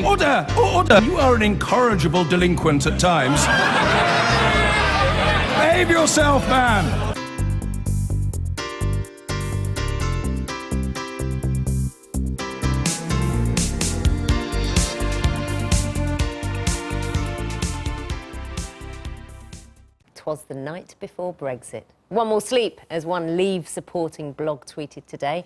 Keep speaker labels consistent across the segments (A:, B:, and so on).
A: Order! Order! You are an incorrigible delinquent at times. Behave yourself, man!
B: Was the night before Brexit. One more sleep as one Leave supporting blog tweeted today.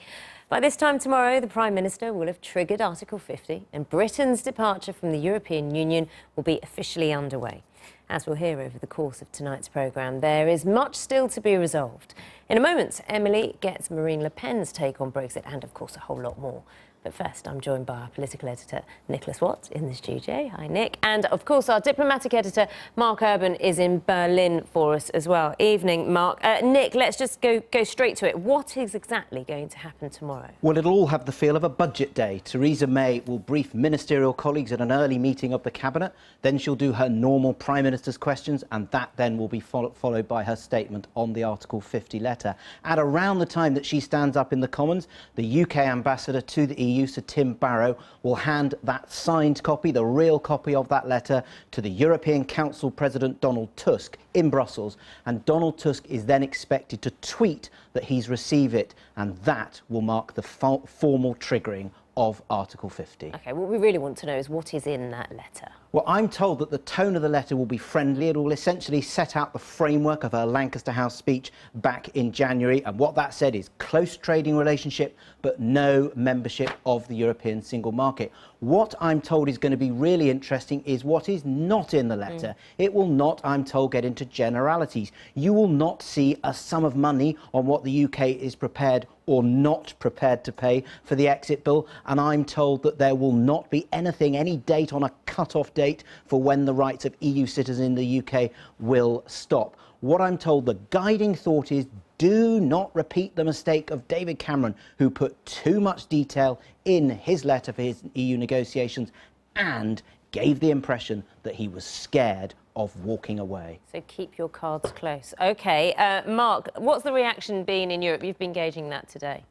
B: By this time tomorrow, the Prime Minister will have triggered Article 50 and Britain's departure from the European Union will be officially underway. As we'll hear over the course of tonight's programme, there is much still to be resolved. In a moment, Emily gets Marine Le Pen's take on Brexit and, of course, a whole lot more. But first, I'm joined by our political editor, Nicholas Watts, in the studio. Hi, Nick. And, of course, our diplomatic editor, Mark Urban, is in Berlin for us as well. Evening, Mark. Nick, let's just go straight to it. What is exactly going to happen tomorrow?
C: Well, it'll all have the feel of a budget day. Theresa May will brief ministerial colleagues at an early meeting of the Cabinet. Then she'll do her normal Prime Minister's questions, and that then will be followed by her statement on the Article 50 letter. At around the time that she stands up in the Commons, the UK ambassador to the EU, Sir Tim Barrow, will hand that signed copy, the real copy of that letter, to the European Council President Donald Tusk in Brussels. And Donald Tusk is then expected to tweet that he's received it, and that will mark the formal triggering of Article 50.
B: OK, what we really want to know is what is in that letter.
C: Well, I'm told that the tone of the letter will be friendly. It will essentially set out the framework of her Lancaster House speech back in January. And what that said is close trading relationship, but no membership of the European single market. What I'm told is going to be really interesting is what is not in the letter. It will not, I'm told, get into generalities. You will not see a sum of money on what the UK is prepared or not prepared to pay for the exit bill. And I'm told that there will not be anything, any date on a cut-off date for when the rights of EU citizens in the UK will stop. What I'm told the guiding thought is do not repeat the mistake of David Cameron, who put too much detail in his letter for his EU negotiations and gave the impression that he was scared of walking away. So
B: keep your cards close. OK, Mark, what's the reaction been in Europe? You've been gauging that today.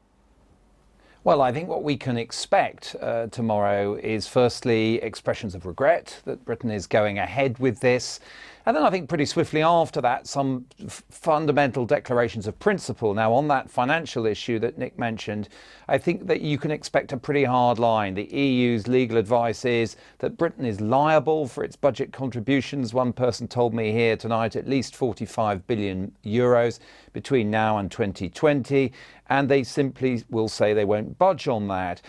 D: Well, I think what we can expect tomorrow is firstly expressions of regret that Britain is going ahead with this. And then I think pretty swiftly after that, some fundamental declarations of principle. Now, on that financial issue that Nick mentioned, I think that you can expect a pretty hard line. The EU's legal advice is that Britain is liable for its budget contributions. One person told me here tonight at least 45 billion euros between now and 2020. And they simply will say they won't budge on that.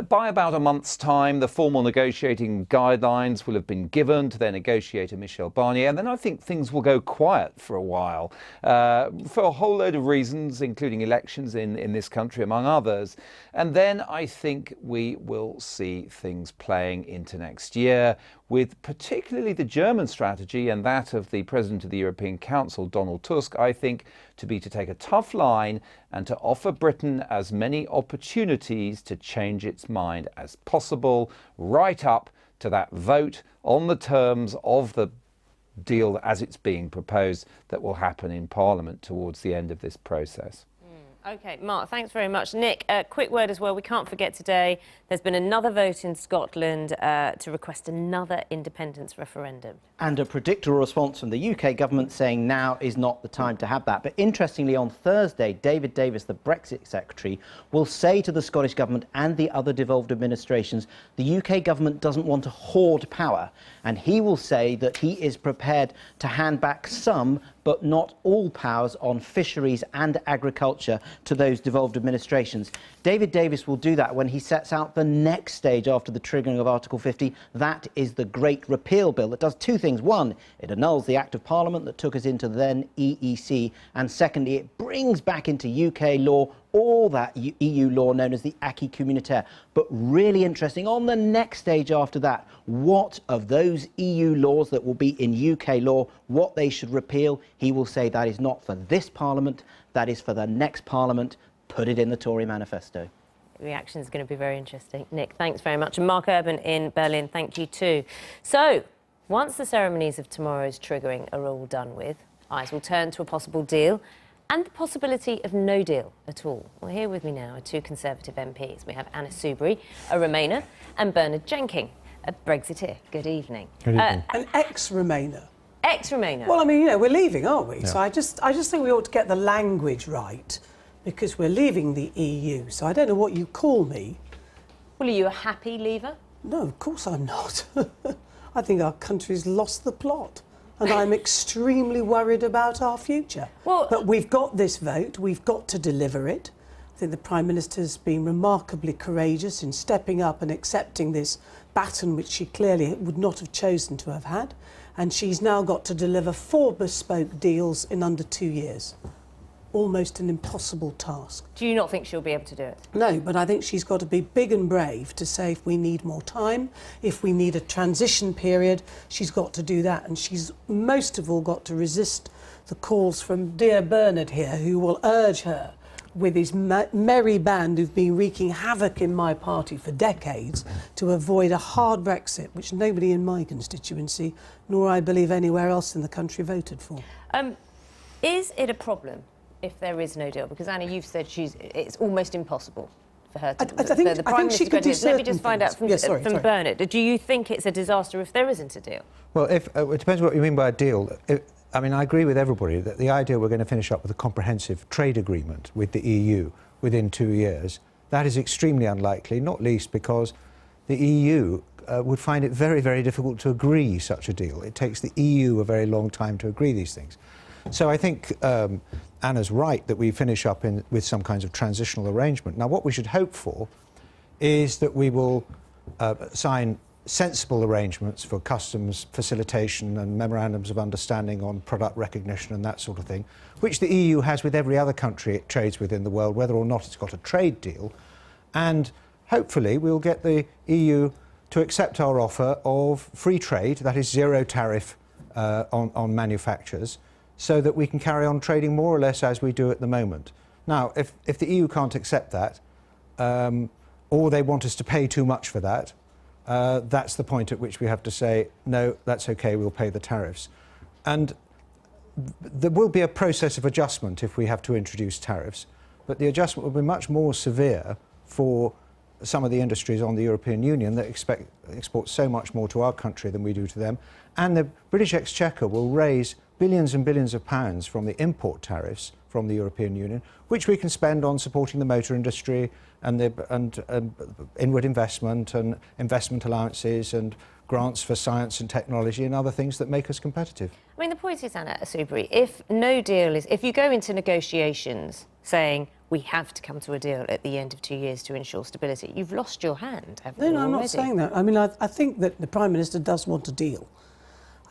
D: By about a month's time, the formal negotiating guidelines will have been given to their negotiator, Michel Barnier, and then I think things will go quiet for a while for a whole load of reasons, including elections in this country, among others. And then I think we will see things playing into next year, with particularly the German strategy and that of the President of the European Council, Donald Tusk, I think, to take a tough line and to offer Britain as many opportunities to change its mind as possible, right up to that vote on the terms of the deal as it's being proposed that will happen in Parliament towards the end of this process.
B: OK, Mark, thanks very much. Nick, a quick word as well. We can't forget today there's been another vote in Scotland to request another independence referendum.
C: And a predictable response from the UK government saying now is not the time to have that. But interestingly, on Thursday, David Davis, the Brexit secretary, will say to the Scottish government and the other devolved administrations, the UK government doesn't want to hoard power. And he will say that he is prepared to hand back some but not all powers on fisheries and agriculture to those devolved administrations. David Davis will do that when he sets out the next stage after the triggering of Article 50. That is the Great Repeal Bill that does two things. One, it annuls the Act of Parliament that took us into the then EEC. And secondly, it brings back into UK law all that EU law known as the acquis communautaire. But really interesting, on the next stage after that, what of those EU laws that will be in UK law, what they should repeal, he will say that is not for this Parliament, that is for the next Parliament. Put it in the Tory manifesto.
B: The reaction is going to be very interesting. Nick, thanks very much. And Mark Urban in Berlin, thank you too. So, once the ceremonies of tomorrow's triggering are all done with, eyes will turn to a possible deal and the possibility of no deal at all. Well, here with me now are two Conservative MPs. We have Anna Soubry, a Remainer, and Bernard Jenking, a Brexiteer. Good evening.
E: Good evening.
F: An ex-Remainer.
B: Ex-Remainer.
F: Well, I mean, we're leaving, aren't we?
E: Yeah.
F: So I just think we ought to get the language right, because we're leaving the EU. So I don't know what you call me.
B: Well, are you a happy leaver?
F: No, of course I'm not. I think our country's lost the plot, and I'm extremely worried about our future.
B: Well,
F: but we've got this vote, we've got to deliver it. I think the Prime Minister's been remarkably courageous in stepping up and accepting this baton, which she clearly would not have chosen to have had. And she's now got to deliver 4 bespoke deals in under 2 years. Almost an impossible task.
B: do you not think she'll be able to do it?
F: No, but I think she's got to be big and brave to say if we need more time, if we need a transition period, she's got to do that. And she's most of all got to resist the calls from dear Bernard here, who will urge her with his merry band who've been wreaking havoc in my party for decades to avoid a hard Brexit, which nobody in my constituency, nor I believe anywhere else in the country, voted for.
B: Is it a problem if there is no deal? Because Anna, you've said it's almost impossible for her to.
F: I think
B: the Prime
F: she
B: Minister
F: could do
B: Let me just
F: certain
B: find out
F: things.
B: from Bernard. Do you think it's a disaster if there isn't a deal?
E: Well, it depends what you mean by a deal. I mean, I agree with everybody that the idea we're going to finish up with a comprehensive trade agreement with the EU within 2 years, that is extremely unlikely, not least because the EU would find it very, very difficult to agree such a deal. It takes the EU a very long time to agree these things. So I think Anna's right that we finish up with some kinds of transitional arrangement. Now, what we should hope for is that we will sign sensible arrangements for customs facilitation and memorandums of understanding on product recognition and that sort of thing, which the EU has with every other country it trades with in the world, whether or not it's got a trade deal. And hopefully we'll get the EU to accept our offer of free trade, that is zero tariff on manufacturers, so that we can carry on trading more or less as we do at the moment. Now, if the EU can't accept that, or they want us to pay too much for that, that's the point at which we have to say, no, that's okay, we'll pay the tariffs. And there will be a process of adjustment if we have to introduce tariffs, but the adjustment will be much more severe for some of the industries on the European Union that export so much more to our country than we do to them. And the British Exchequer will raise billions and billions of pounds from the import tariffs from the European Union, which we can spend on supporting the motor industry and inward investment and investment allowances and grants for science and technology and other things that make us competitive.
B: I mean, the point is, Anna Soubry, if you go into negotiations saying we have to come to a deal at the end of 2 years to ensure stability, you've lost your hand, haven't you?
F: No, I'm not saying that. I mean, I think that the Prime Minister does want a deal.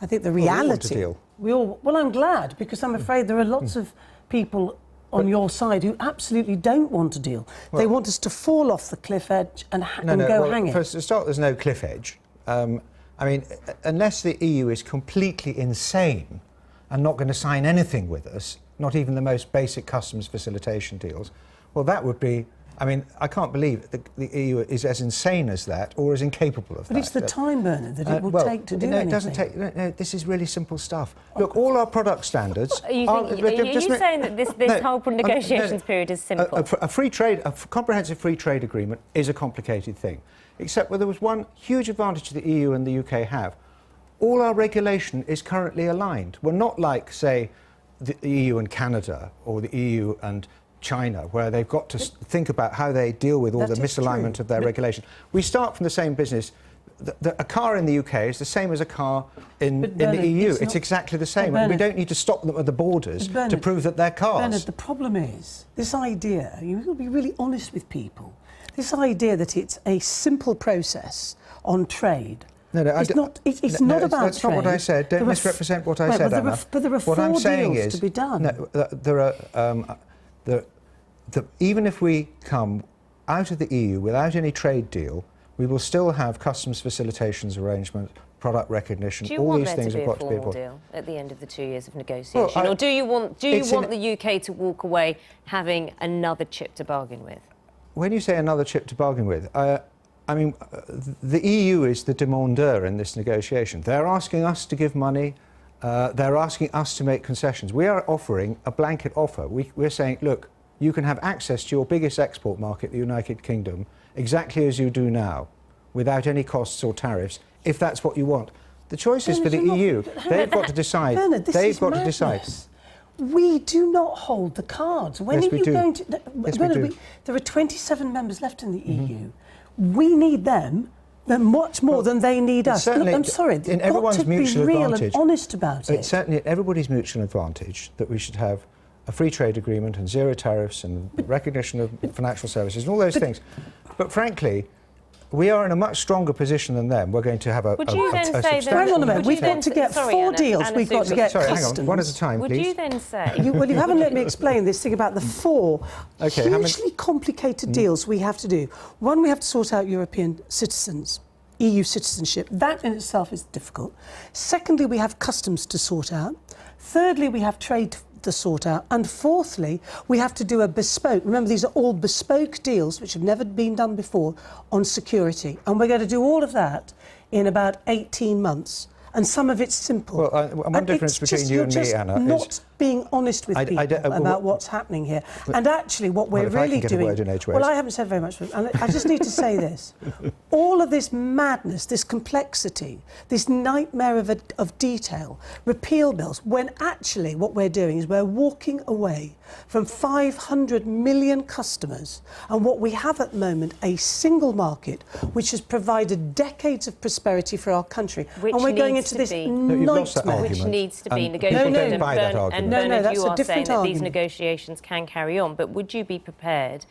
F: I think the reality...
E: we want a deal.
F: Well, I'm glad, because I'm afraid there are lots of people on your side who absolutely don't want a deal. They want us to fall off the cliff edge and go hang it.
E: First, to start, there's no cliff edge. I mean, unless the EU is completely insane and not going to sign anything with us, not even the most basic customs facilitation deals, well, that would be... I mean, I can't believe the EU is as insane as that or as incapable of that.
F: But it's the time, Bernard, that it will take to do anything.
E: No, it doesn't take... No, this is really simple stuff. Look, all our product standards...
B: Are you saying that this whole negotiations period is simple?
E: A comprehensive free trade agreement is a complicated thing, except where there was one huge advantage the EU and the UK have. All our regulation is currently aligned. We're not like, say, the EU and Canada or the EU and China, where they've got to think about how they deal with all the misalignment of their regulation. We start from the same business. A car in the UK is the same as a car in the EU. It's exactly the same. And we don't need to stop them at the borders to prove that they're cars.
F: Bernard, the problem is, this idea, you've got to be really honest with people, this idea that it's a simple process on trade.
E: No,
F: it's not about
E: that's
F: trade.
E: not what I said. Don't misrepresent what I said, Anna.
F: But there are
E: what I'm saying
F: deals to be done.
E: No, there are... even if we come out of the EU without any trade deal, we will still have customs facilitations arrangement, product recognition, all these things have got to be important.
B: Do you want there to be a formal deal at the end of the 2 years of negotiation? Or do you want the UK to walk away having another chip to bargain with?
E: When you say another chip to bargain with, I mean, the EU is the demandeur in this negotiation. They're asking us to give money. They're asking us to make concessions. We are offering a blanket offer. We're saying, look, you can have access to your biggest export market, the United Kingdom, exactly as you do now, without any costs or tariffs, if that's what you want. The choice is for the
F: Bernard,
E: EU. They've got to decide.
F: Bernard, this
E: They've
F: is
E: got to
F: madness.
E: decide.
F: We do not hold the cards. When
E: Yes,
F: are
E: we
F: you
E: do.
F: going to...
E: Yes,
F: Bernard,
E: we do.
F: there are 27 members left in the EU. We need them much more than they need us. Look,
E: certainly
F: I'm sorry,
E: in
F: they've got
E: everyone's
F: to be
E: mutual
F: real
E: advantage.
F: and honest about it.
E: It's certainly at everybody's mutual advantage that we should have a free trade agreement and zero tariffs and recognition of financial services and all those things. But frankly, we are in a much stronger position than them. We're going to have a
B: Would you then say that-
E: substantial...
F: Hang on a minute,
B: Would
F: we've
B: you
F: got
B: then
F: to
B: say-
F: get
B: sorry,
F: 4
B: Anna-
F: deals.
B: Anna
F: We've got to
B: Soubry.
F: get
E: Sorry, hang
F: customs.
E: on, one at a time,
B: Would
E: please.
B: you then say...
F: Well, you haven't let me explain this thing about the 4
E: Okay, how many-
F: hugely complicated deals we have to do. One, we have to sort out European citizens, EU citizenship. That in itself is difficult. Secondly, we have customs to sort out. Thirdly, we have trade to sort out. And fourthly, we have to do a bespoke, remember these are all bespoke deals which have never been done before, on security. And we're going to do all of that in about 18 months. And some of it's simple.
E: Well, one
F: And
E: difference
F: it's
E: between
F: just,
E: you
F: you're
E: and me,
F: just
E: Anna,
F: not
E: is...
F: being honest with people about what's happening here. And actually what we're
E: if I can
F: really
E: get a
F: doing...
E: word in edgeways.
F: Well, I haven't said very much, and I just need to say this. All of this madness, this complexity, this nightmare of detail, repeal bills, when actually what we're doing is we're walking away from 500 million customers, and what we have at the moment, a single market which has provided decades of prosperity for our country.
B: Which
F: and we're going
B: needs
F: into
B: to
F: this
B: be-
E: No, you've lost that
F: nightmare.
E: argument.
B: Which needs to be
E: And
B: negotiated.
E: people don't buy that argument.
B: And
F: No,
B: Bernard,
F: that's
B: you
F: a
B: are saying
F: different
B: that these
F: argument.
B: negotiations can carry on, but would you be prepared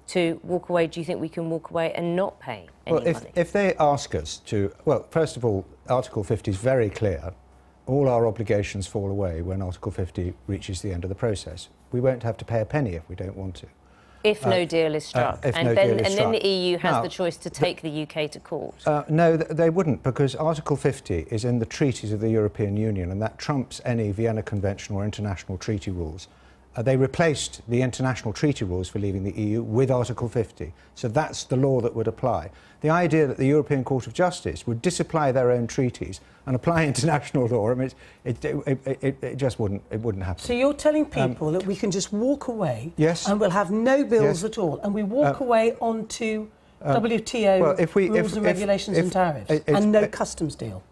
B: to walk away? Do you think we can walk away and not pay any
E: Well,
B: money?
E: if they ask us to... Well, first of all, Article 50 is very clear. All our obligations fall away when Article 50 reaches the end of the process. We won't have to pay a penny if we don't want to.
B: If no deal is struck,
E: if
B: and
E: no
B: then
E: deal is
B: and then
E: struck.
B: the EU has
E: Now,
B: the choice to take the UK to court.
E: No, they wouldn't, because Article 50 is in the treaties of the European Union, and that trumps any Vienna Convention or international treaty rules. They replaced the international treaty rules for leaving the EU with Article 50. So that's the law that would apply. The idea that the European Court of Justice would disapply their own treaties and apply international law, I mean, it just wouldn't happen.
F: So you're telling people that we can just walk away
E: Yes.
F: and we'll have no bills
E: Yes.
F: at all, and we walk away onto WTO
E: well, if we-
F: rules and regulations and tariffs, and no customs deal?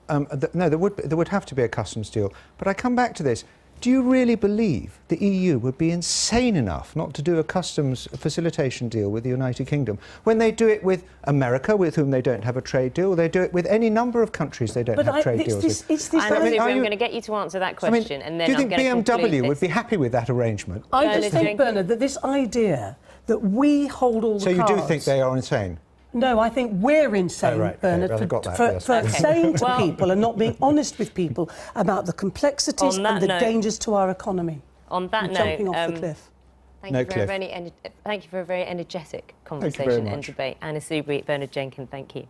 E: No, there would have to be a customs deal. But I come back to this. Do you really believe the EU would be insane enough not to do a customs facilitation deal with the United Kingdom when they do it with America, with whom they don't have a trade deal, or they do it with any number of countries they don't have trade deals with?
F: It's this
B: I'm
F: idea-
B: going to get you to answer that question, and then
E: do you
B: I'm
E: think
B: going to
E: BMW
B: conclude
E: would
B: this.
E: be happy with that arrangement?
F: I
B: Bernard
F: just think,
B: Jenkins.
F: Bernard, that this idea that we hold all the
E: So you
F: cards...
E: do think they are insane?
F: No, I think we're insane,
E: Oh, right, okay,
F: Bernard,
E: well, I got that,
F: for
E: yes.
F: for
B: Okay.
F: saying to
B: Well-
F: people and not being honest with people about the complexities
B: On that
F: and the
B: note-
F: dangers to our economy.
B: On that
F: and
B: note,
F: jumping off the cliff.
B: Thank
E: No
B: you for
E: cliff.
B: thank you for a very energetic
E: very
B: conversation and
E: much.
B: debate. Anna Soubry, Bernard Jenkins, thank you.